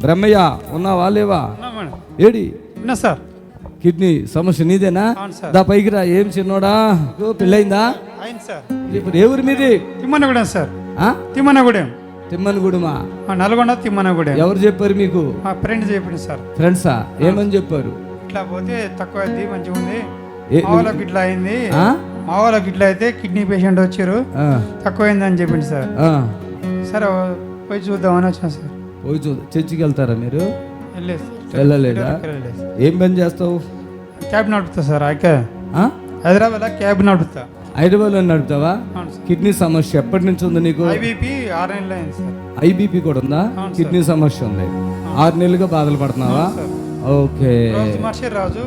బ్రహ్మయ్య ఉన్నావా లేవా? ఏడి ఉన్నా సార్. కిడ్నీ సమస్య నీదేనా? దా పైకి రా. ఏం చిన్నోడా పెళ్ళయిందా? అయింది సార్. ఇప్పుడు ఏ ఊరి మీది? తిమ్మనగూడెం సార్. తిమ్మనగూడెం. తిమ్మనగూడెమా? నల్గొండ తిమ్మనగూడెం. ఎవరు చెప్పారు మీకు? మా ఫ్రెండ్ చెప్పింది సార్. ఫ్రెండ్సా? ఏమని చెప్పారు? ఇట్లా పోతే తక్కువ అయింది, మంచిగా ఉంది. మా వాళ్ళకి ఇట్లా అయింది, మా వాళ్ళకి ఇట్లా అయితే కిడ్నీ పేషెంట్ వచ్చారు, తక్కువ అయింది అని చెప్పింది సార్. సరే పోయి చూద్దామని వచ్చాను సార్. పోయి చర్చికి వెళ్తారా మీరు? వెళ్ళలేదా? ఏం పని చేస్తావు? క్యాబ్ నడుపుతా సార్. హైదరాబాద్ క్యాబ్ నడుపుతా. హైదరాబాద్లో నడుపుతావా? కిడ్నీ సమస్య ఎప్పటి నుంచి ఉంది నీకు? ఐబీపీ 6 నెలలు అయింది సార్. ఐబీపీ కూడా ఉందా? కిడ్నీ సమస్య ఉంది. 6 నెలలుగా బాధలు పడుతున్నావా? ఓకే. రాజు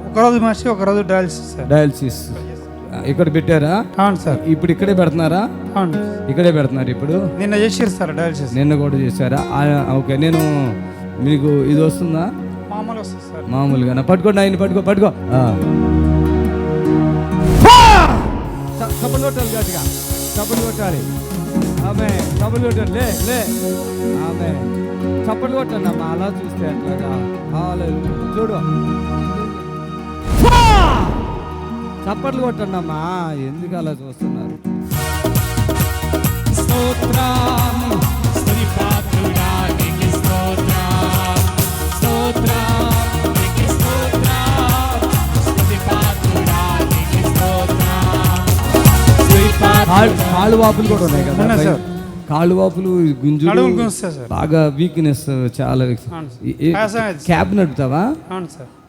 ఒకరోజు మార్చి ఒకరోజు డయాలసిస్ ఇక్కడ పెట్టారా? అవును సార్. ఇప్పుడు ఇక్కడే పెడుతున్నారా? అవును, ఇక్కడే పెడుతున్నారు. ఇప్పుడు నిన్న చేసారు సార్ డయాలసిస్. నిన్న కూడా చేశారా? ఓకే. నేను మీకు ఇది వస్తుందా? మామూలు వస్తుంది సార్. మామూలుగా పట్టుకోండి. ఆయన పట్టుకో. చప్పలు కొట్టాలి గట్టిగా, చప్పలు కొట్టాలి. ఆమె చప్పలు కొట్టాలి. లే ఆమె చప్పలు కొట్టండి అమ్మా. అలా చూస్తే అట్లాగా చూడు. చప్పట్లు కొట్టండి అమ్మా. ఎందుకు అలా చూస్తున్నారు? కాళ్ళు వాపులు కూడా ఉన్నాయి కదా? కాళ్ళు వాపులు, గుంజులు, బాగా వీక్నెస్ చాలా. క్యాబ్ నడుపుతావా?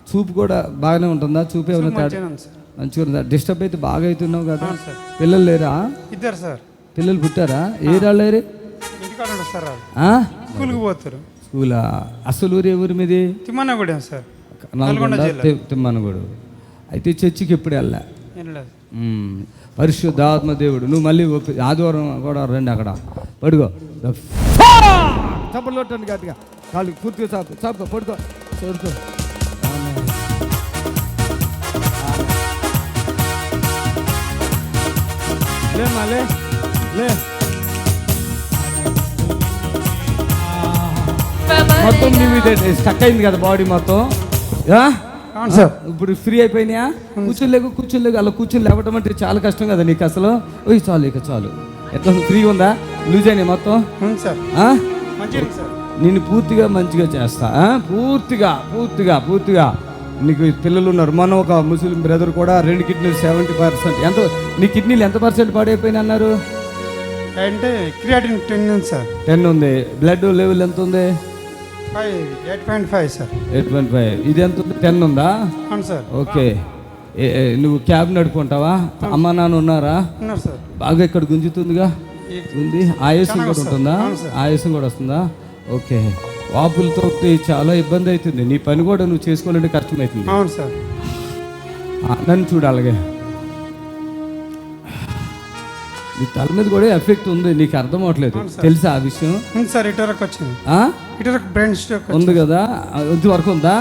చూపు కూడా బాగానే ఉంటుందా? చూపు ఏమైనా మంచిగా ఉందా? డిస్టర్బ్ అయితే బాగా అవుతున్నావు కదా? పిల్లలు లేరా? ఇద్దరు సార్. పిల్లలు పుట్టారా? ఏ రాళ్ళేరు? స్కూల్కి పోతారు. స్కూలా? అసలు ఊరు ఏ ఊరు మీది? తిమ్మనగూడెం సార్. తిమ్మనగూడు. అయితే చర్చికి ఎప్పుడు వెళ్ళా? పరిశుద్ధాత్మ దేవుడు. నువ్వు మళ్ళీ ఆదివారం కూడా రండి. అక్కడ పడుకో. చప్పట్లు కొట్టండి గట్టిగా. కాళ్ళు పూర్తిగా చాపుకో. పడుకో. లే మొత్తం స్టక్ అయింది కదా బాడీ మొత్తం. ఇప్పుడు ఫ్రీ అయిపోయినాయా? కూర్చోలేకు అలా కూర్చొని లేవటం అంటే చాలా కష్టం కదా నీకు అసలు. చాలు ఇక చాలు. ఎట్లా ఫ్రీ ఉందా? లూజ్ అయినాయి మొత్తం. నేను పూర్తిగా మంచిగా చేస్తా. పూర్తిగా నీకు పిల్లలు ఉన్నారు. మొన్న ఒక ముస్లిం బ్రదర్ కూడా 2 కిడ్నీలు 70%. ఎంత నీ కిడ్నీలు ఎంత % పాడైపోయినా అన్నారు? అంటే క్రియాటిన్ 10 ఉంది సార్. 10 ఉంది. బ్లడ్ లెవెల్ ఎంత ఉంది? 8.5 సార్. 8.5. ఇది ఎంత ఉంది? 10 ఉందా? అవును సార్. ఓకే. నువ్వు క్యాబ్ నడుపుకుంటావా? అమ్మ నాన్న ఉన్నారా? ఉన్నారు సార్. బాగా ఇక్కడ గుంజుతుందిగా? ఉంది. ఆయాసం కూడా ఉంటుందా? ఆయాసం కూడా వస్తుందా? ఓకే. వాపులతో చాలా ఇబ్బంది అవుతుంది. నీ పని కూడా నువ్వు చేసుకోవాలంటే కష్టమవుతుంది. అవును సార్. నన్ను చూడు. అలాగే నీ తల మీద కూడా ఎఫెక్ట్ ఉంది. నీకు అర్థం అవట్లేదు. తెలుసా ఆ విషయం? సార్ ఇటరకు వచ్చింది. బ్రెయిన్ స్ట్రోక్ ఉంది కదా? వరకు ఉందా?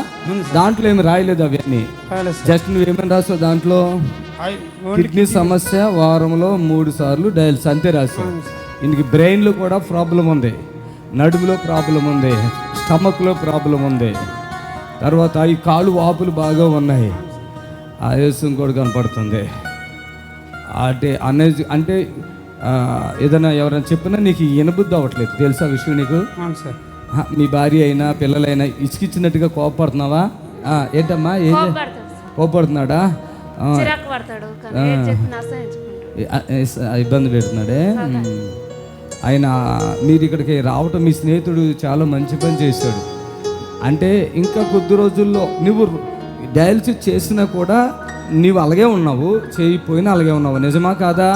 దాంట్లో ఏమి రాయలేదు అవన్నీ. జస్ట్ నువ్వేమని రాసావు దాంట్లో? కిడ్నీ సమస్య, వారంలో 3 సార్లు డయాలసిస్ అంతే రాసావు. ఇందుకు బ్రెయిన్లో కూడా ప్రాబ్లం ఉంది, నడుములో ప్రాబ్లం ఉంది, స్టమక్లో ప్రాబ్లం ఉంది. తర్వాత ఈ కాళ్ళు వాపులు బాగా ఉన్నాయి, ఆయాసం కూడా కనపడుతుంది. అంటే ఏదైనా ఎవరైనా చెప్పినా నీకు వినబుద్ధి అవ్వట్లేదు. తెలుసా విషయం నీకు? మీ భార్య అయినా పిల్లలైనా ఇచ్చినట్టుగా కోపడుతున్నావా? ఏంటమ్మా? కోపడుతున్నాడా? ఇబ్బంది పెడుతున్నాడే ఆయన. మీరు ఇక్కడికి రావటం మీ స్నేహితుడు చాలా మంచి పని చేశాడు. అంటే ఇంకా కొద్ది రోజుల్లో నువ్వు డయాలసిస్ చేసినా కూడా నీవు అలాగే ఉన్నావు, చేయిపోయినా అలాగే ఉన్నావు. నిజమా కాదా?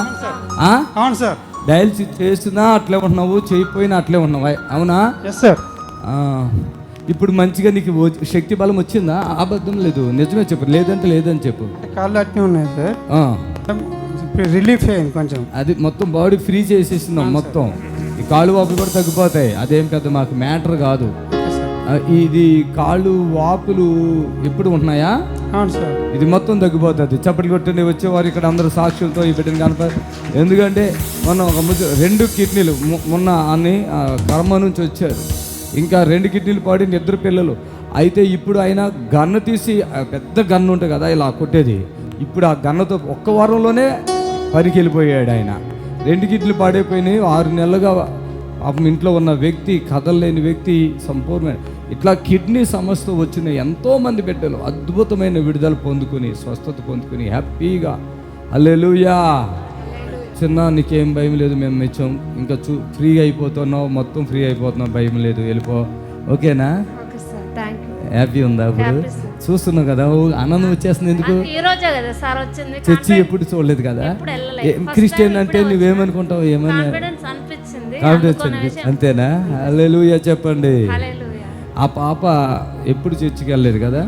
అవును సార్. డయాలసిస్ చేసినా అట్లే ఉన్నావు, చేయిపోయినా అట్లే ఉన్నావా? అవునా? సార్. ఇప్పుడు మంచిగా నీకు శక్తి బలం వచ్చిందా? అబద్ధం లేదు, నిజమే చెప్పు. లేదంటే లేదని చెప్పు. కాళ్ళు అట్నే ఉన్నాయి సార్. రిలీఫ్ అయింది కొంచెం. అది మొత్తం బాడీ ఫ్రీ చేసేసిందాం మొత్తం. ఈ కాళ్ళు వాపులు కూడా తగ్గిపోతాయి. అదేం పెద్ద మాకు మ్యాటర్ కాదు. ఇది కాళ్ళు వాపులు ఎప్పుడు ఉంటున్నాయా? అవును సార్. ఇది మొత్తం తగ్గిపోతుంది. చప్పట్లు కొట్టండి వచ్చేవారు ఇక్కడ అందరూ సాక్షులతో ఈ బిడ్డను కనపడి. ఎందుకంటే మొన్న ఒక 2 కిడ్నీలు మొన్న అని కర్మ నుంచి వచ్చారు. ఇంకా 2 కిడ్నీలు పాడిన 2 పిల్లలు. అయితే ఇప్పుడు ఆయన గన్ను తీసి, పెద్ద గన్ను ఉంటుంది కదా ఇలా కొట్టేది, ఇప్పుడు ఆ గన్నతో ఒక్క వారంలోనే పనికి వెళ్ళిపోయాడు ఆయన. 2 కిడ్నీలు పాడైపోయినాయి. 6 నెలలుగా పాపం ఇంట్లో ఉన్న వ్యక్తి, కదలలేని వ్యక్తి, సంపూర్ణమైన ఇట్లా కిడ్నీ సమస్య వచ్చిన ఎంతోమంది బిడ్డలు అద్భుతమైన విడుదల పొందుకుని, స్వస్థత పొందుకుని హ్యాపీగా హల్లెలూయా. చిన్న నీకేం భయం లేదు, మేము ఇచ్చాం, ఇంకా ఫ్రీగా అయిపోతున్నావు, మొత్తం ఫ్రీ అయిపోతున్నావు, భయం లేదు, వెళ్ళిపో. ఓకేనా? హ్యాపీ ఉందా? ఇప్పుడు చూస్తున్నావు కదా, ఆనందం వచ్చేస్తుంది. ఎందుకు? చర్చి ఎప్పుడు చూడలేదు కదా. క్రిస్టియన్ అంటే నువ్వేమనుకుంటావు? ఏమన్నా కాన్ఫిడెన్స్ అనిపిస్తుంది, అంతేనా? హల్లెలూయా చెప్పండి. ఆ పాప ఎప్పుడు చర్చికి వెళ్ళలేదు కదా,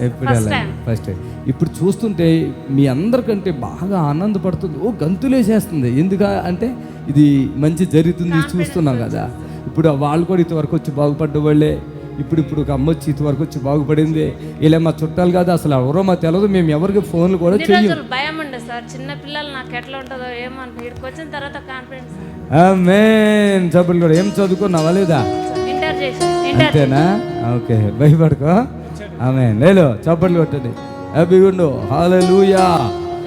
ఎప్పుడు వెళ్ళాలి, ఫస్ట్ టైం. ఇప్పుడు చూస్తుంటే మీ అందరికంటే బాగా ఆనందపడుతుంది, ఓ గంతులేసేస్తుంది. ఎందుకు అంటే ఇది మంచి జరుగుతుంది చూస్తున్నాం కదా. ఇప్పుడు వాళ్ళు కూడా ఇంతవరకు వచ్చి బాగుపడ్డ వాళ్ళే. ఇప్పుడు ఒక అమ్మ వచ్చి ఇంతవరకు వచ్చి బాగుపడింది. ఇలా మా చుట్టాలు కాదు, అసలు ఎవరో మాకు తెలియదు, మేము ఎవరికి ఫోన్లు కూడా చెయ్యం. భయం ఉండే సార్, చిన్న పిల్లలు నాకు ఎట్లా ఉంటుందో ఏమో, ఇక్కడికి వచ్చిన తర్వాత కాన్ఫిడెన్స్. ఆమేన్. చదువులు కూడా ఏం చదువుకున్నావా లేదా? అంతేనా? ఓకే, భయపడుకో. ఆమేన్. లేలో చప్పట్లు కొట్టండి, హ్యాపీగా ఉండు. హల్లెలూయా.